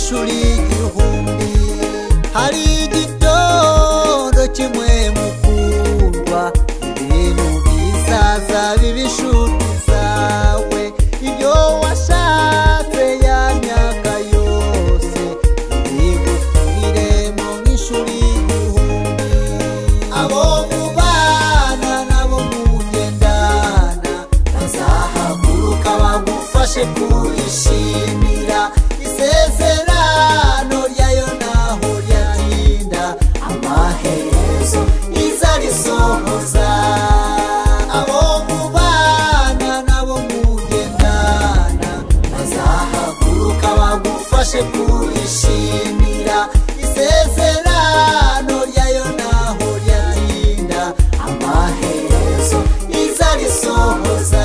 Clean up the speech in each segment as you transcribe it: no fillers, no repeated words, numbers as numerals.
nk'ishuri igihumbi. Hari igitondo kimwe mukundwa, ibintu bizaza biba inshuti zawe. Ibyo washatse ya myaka yose bigusubiremo nk'ishuri igihumbi. Abo mubana nabo mugendana bazahaguruka bagufashe kurishimira. Isezerano ryayo naho ryatinda, amaherezo izarisohoza. Abo mubana nabo mugendana bazahaguruka bagufashe kurishimira. Isezerano ryayo naho ryatinda, amaherezo izarisohoza.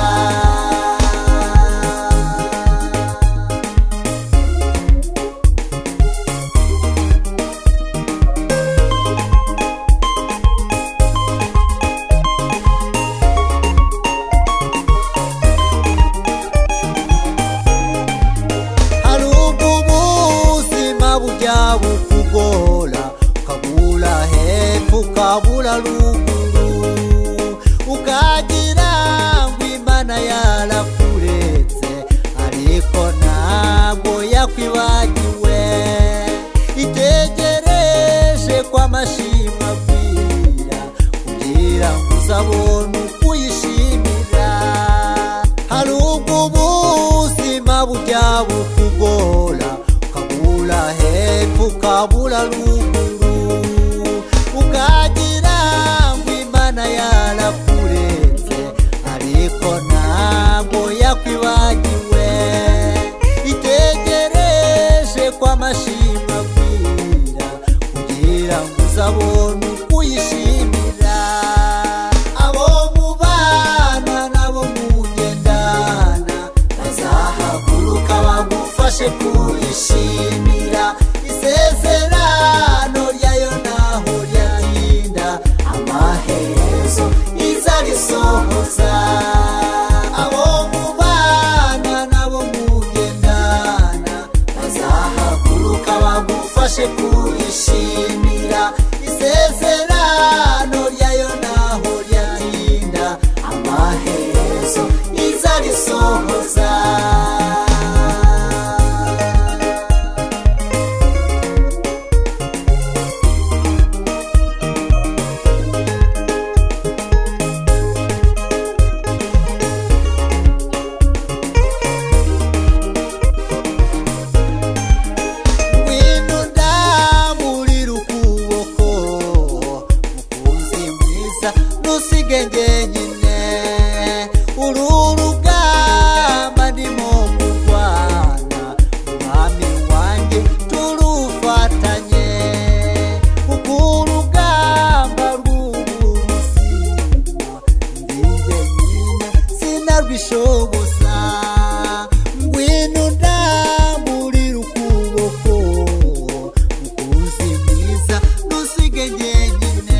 Bukugora ukabura hepfo ukabura ruguru, ukagira ngo Imana yarakuretse ariko ntabwo yakwibagiwe. Itegereje ko amashimwe agwira kugira ngo uzabone ukuyishimira. Hari ubwo ubuzima bujya bukugora ukabura hepfo ukabura ruguru, ukagira ngo Imana yarakuretse ariko ntabwo yakwibagiwe. Itegereje ko amashimwe agwira kugira ngo uzabone ukuyishimira. Abo mubana nabo mugendana bazahaguruka bagufashe kurishimira. Isezerano ryayo naho ryatinda, amaherezo izarisohoza. Abo mubana nabo mugendana bazahaguruka bagufashe kurishimira. Isezerano ryayo naho ryatinda, amaherezo izarisohoza. Ntusige njyenyine, uru rugamba ndimo kurwana, Mwami wanjye turufatanye. Kuko urugamba rw'ubuzima ndi njyenyine sinarwishoboza. Ngwino ndamburira ukuboko mukunzi mwiza, ntusige njyenyine.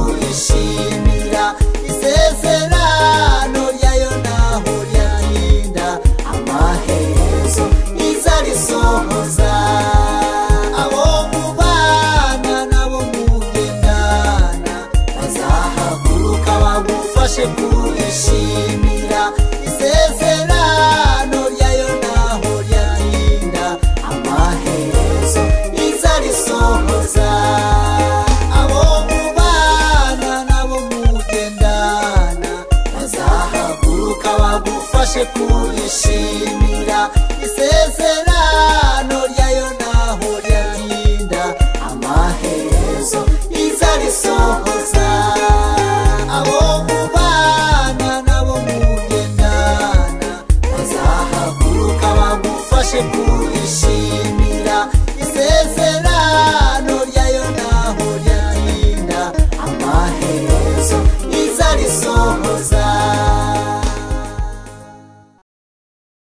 Kurishimira. Isezerano ryayo naho ryatinda, amaherezo izarisohoza. Abo mubana nabo mugendana bazahaguruka bagufashe kurishimira. Isezerano ryayo naho ryatinda, amaherezo izarisohoza. Kurishimira.